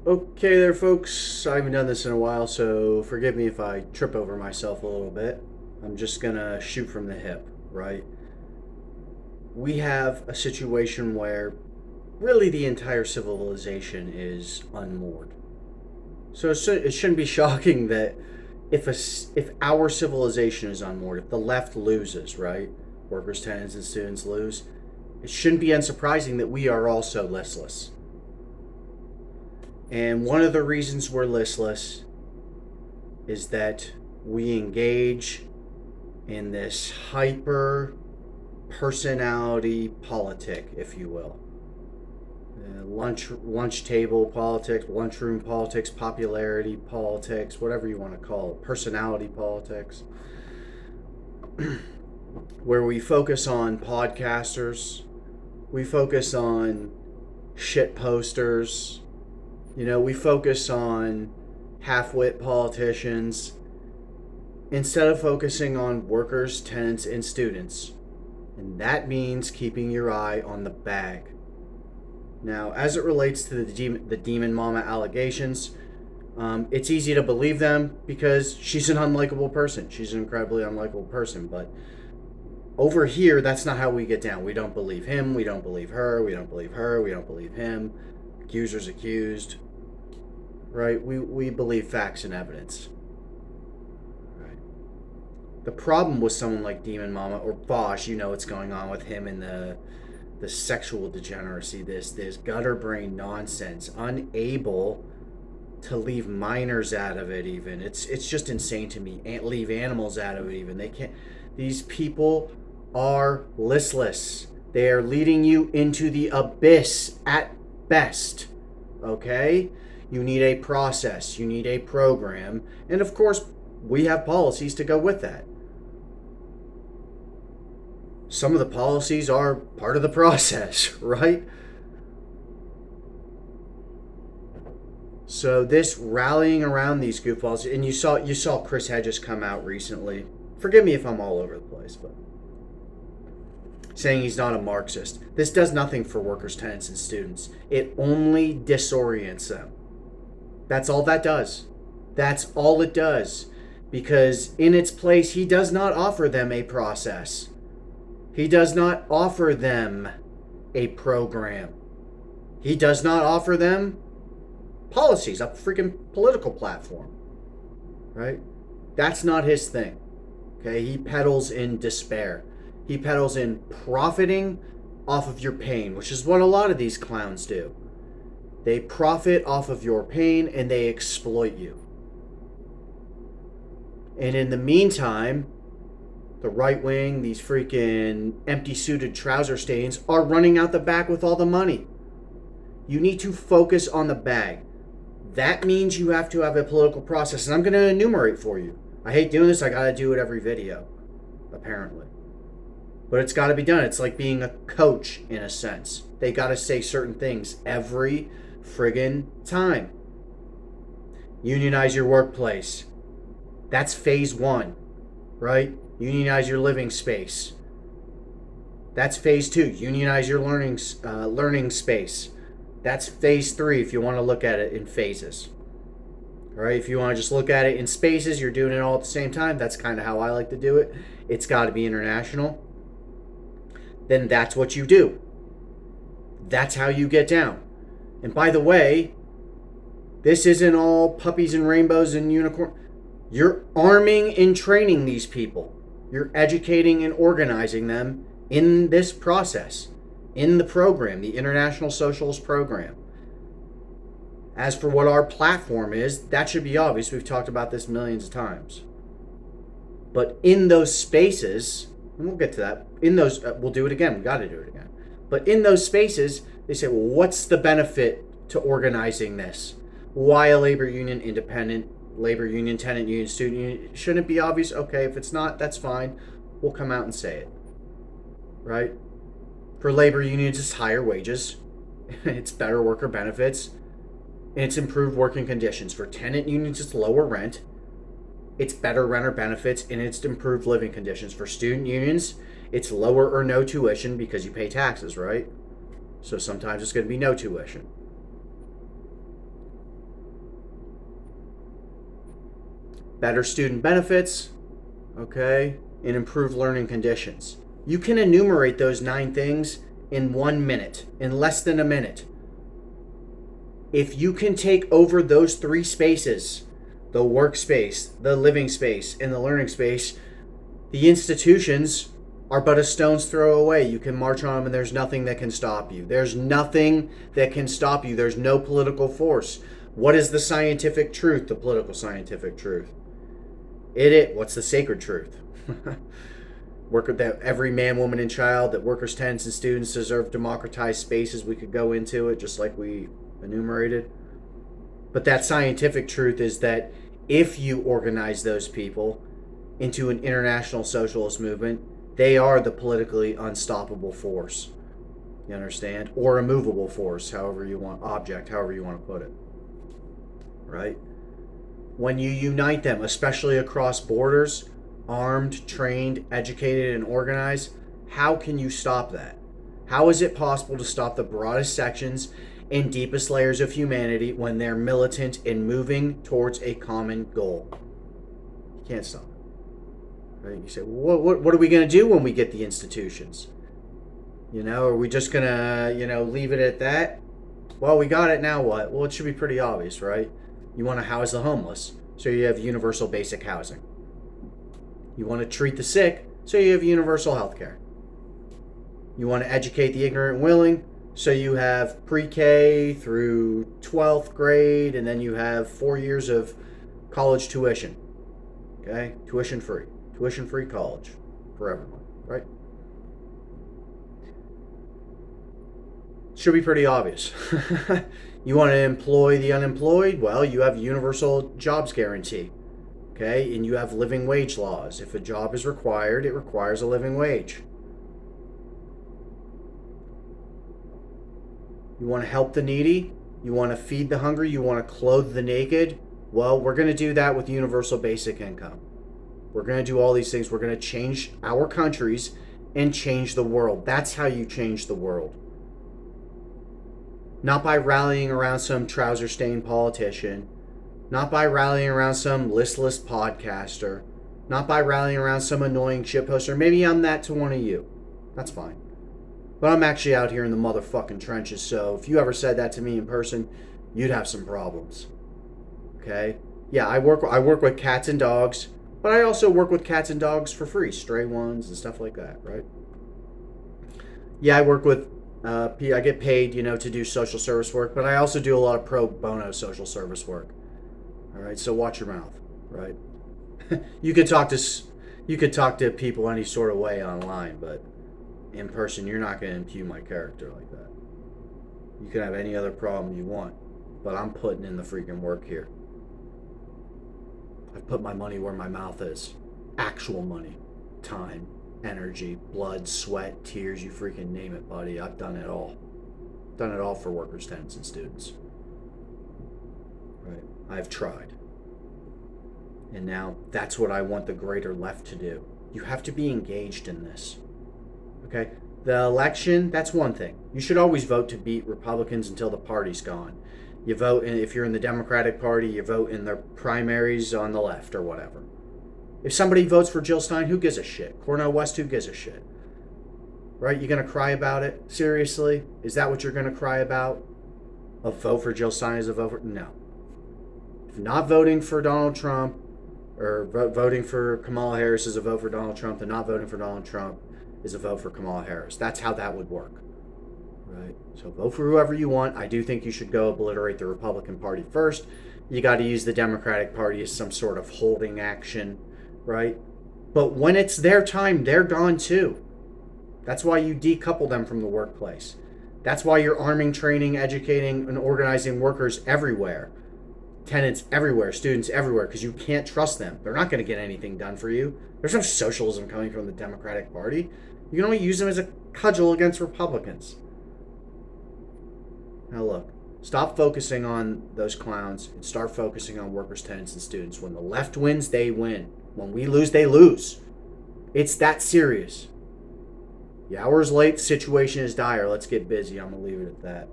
Okay there, folks. I haven't done this in a while, so forgive me if I trip over myself a little bit. I'm just gonna shoot from the hip, right? We have a situation where really the entire civilization is unmoored. So it shouldn't be shocking that if our civilization is unmoored, if the left loses, right? Workers, tenants, and students lose, it shouldn't be unsurprising that we are also listless. And one of the reasons we're listless is that we engage in this hyper personality politic, if you will. Lunch table politics, lunchroom politics, popularity politics, whatever you want to call it, personality politics, where we focus on podcasters, we focus on shit posters, we focus on half-wit politicians instead of focusing on workers, tenants, and students. And that means keeping your eye on the bag. Now, as it relates to the Demon Mama allegations, it's easy to believe them because she's an unlikable person. She's an incredibly unlikable person. But over here, that's not how we get down. We don't believe him. We don't believe her. We don't believe her. We don't believe him. Accuser's accused. Right? We believe facts and evidence. Right. The problem with someone like Demon Mama or Vaush, what's going on with him and the sexual degeneracy, this gutter brain nonsense, unable to leave minors out of it even. It's just insane to me. Leave animals out of it even. They can't. These people are listless. They are leading you into the abyss at best. Okay? You need a process, you need a program, and of course, we have policies to go with that. Some of the policies are part of the process, right? So this rallying around these goofballs, and you saw Chris Hedges come out recently. Forgive me if I'm all over the place, but saying he's not a Marxist. This does nothing for workers, tenants, and students. It only disorients them. That's all that does. That's all it does. Because in its place, he does not offer them a process. He does not offer them a program. He does not offer them policies, a freaking political platform. Right? That's not his thing. Okay? He peddles in despair. He peddles in profiting off of your pain, which is what a lot of these clowns do. They profit off of your pain and they exploit you. And in the meantime, the right wing, these freaking empty-suited trouser stains, are running out the back with all the money. You need to focus on the bag. That means you have to have a political process. And I'm going to enumerate for you. I hate doing this. I got to do it every video, apparently. But it's got to be done. It's like being a coach in a sense. They got to say certain things every friggin' time. Unionize your workplace. That's phase 1, right? Unionize your living space. That's phase 2. Unionize your learning space. That's phase 3 if you want to look at it in phases. All right, if you want to just look at it in spaces, you're doing it all at the same time. That's kind of how I like to do it. It's got to be international. Then that's what you do. That's how you get down. And by the way, this isn't all puppies and rainbows and unicorns. You're arming and training these people. You're educating and organizing them in this process, in the program, the International Socialist Program. As for what our platform is, that should be obvious. We've talked about this millions of times. But in those spaces, and we'll get to that, we'll do it again. We got to do it again. But in those spaces, they say, well, what's the benefit to organizing this? Why a labor union, independent labor union, tenant union, student union? Shouldn't it be obvious? Okay, if it's not, that's fine. We'll come out and say it. Right? For labor unions, it's higher wages. It's better worker benefits. And it's improved working conditions. For tenant unions, it's lower rent. It's better renter benefits, and it's improved living conditions. For student unions, it's lower or no tuition because you pay taxes, right? So sometimes it's going to be no tuition. better student benefits, okay, and improved learning conditions. You can enumerate those 9 things in 1 minute, in less than a minute. If you can take over those 3 spaces, the workspace, the living space, and the learning space, the institutions are but a stone's throw away. You can march on them and there's nothing that can stop you. There's nothing that can stop you. There's no political force. What is the scientific truth? The political scientific truth. What's the sacred truth? That every man, woman, and child, that workers, tenants, and students deserve democratized spaces. We could go into it just like we enumerated. But that scientific truth is that if you organize those people into an international socialist movement, they are the politically unstoppable force. You understand? Or a movable force, however you want to put it. Right? When you unite them, especially across borders, armed, trained, educated, and organized, how can you stop that? How is it possible to stop the broadest sections and deepest layers of humanity when they're militant and moving towards a common goal? You can't stop it. Right? You say, well, what are we going to do when we get the institutions? Are we just going to, leave it at that? Well, we got it, now what? Well, it should be pretty obvious, right? You want to house the homeless, so you have universal basic housing. You want to treat the sick, so you have universal health care. You want to educate the ignorant and willing, so you have pre-K through 12th grade, and then you have 4 years of college tuition. Okay? Tuition free college for everyone, right? Should be pretty obvious. You want to employ the unemployed? Well, you have universal jobs guarantee. Okay? And you have living wage laws. If a job is required, it requires a living wage. You want to help the needy? You want to feed the hungry? You want to clothe the naked? Well, we're going to do that with universal basic income. We're going to do all these things. We're going to change our countries and change the world. That's how you change the world. Not by rallying around some trouser-stained politician. Not by rallying around some listless podcaster. Not by rallying around some annoying shitposter. Maybe I'm that to one of you. That's fine. But I'm actually out here in the motherfucking trenches, so if you ever said that to me in person, you'd have some problems. Okay? Yeah, I work with cats and dogs, but I also work with cats and dogs for free, stray ones and stuff like that, right? Yeah, I work with I get paid, to do social service work, but I also do a lot of pro bono social service work. All right, so watch your mouth, right? You could talk to people any sort of way online, but in person, you're not going to impugn my character like that. You can have any other problem you want, but I'm putting in the freaking work here. I've put my money where my mouth is. Actual money, time, energy, blood, sweat, tears, you freaking name it, buddy. I've done it all. Done it all for workers, tenants, and students. Right? I've tried. And now that's what I want the greater left to do. You have to be engaged in this. Okay? The election, that's one thing. You should always vote to beat Republicans until the party's gone. You vote, if you're in the Democratic Party, you vote in the primaries on the left or whatever. If somebody votes for Jill Stein, who gives a shit? Cornel West, who gives a shit? Right? You going to cry about it? Seriously? Is that what you're going to cry about? A vote for Jill Stein is a vote for... No. If not voting for Donald Trump, or voting for Kamala Harris is a vote for Donald Trump, then not voting for Donald Trump is a vote for Kamala Harris. That's how that would work. Right? So vote for whoever you want. I do think you should go obliterate the Republican Party first. You got to use the Democratic Party as some sort of holding action. Right? But when it's their time, they're gone too. That's why you decouple them from the workplace. That's why you're arming, training, educating, and organizing workers everywhere. Tenants everywhere, students everywhere, because you can't trust them. They're not going to get anything done for you. There's no socialism coming from the Democratic Party. You can only use them as a cudgel against Republicans. Now look, stop focusing on those clowns and start focusing on workers, tenants, and students. When the left wins, they win. When we lose, they lose. It's that serious. The hour is late. The situation is dire. Let's get busy. I'm going to leave it at that.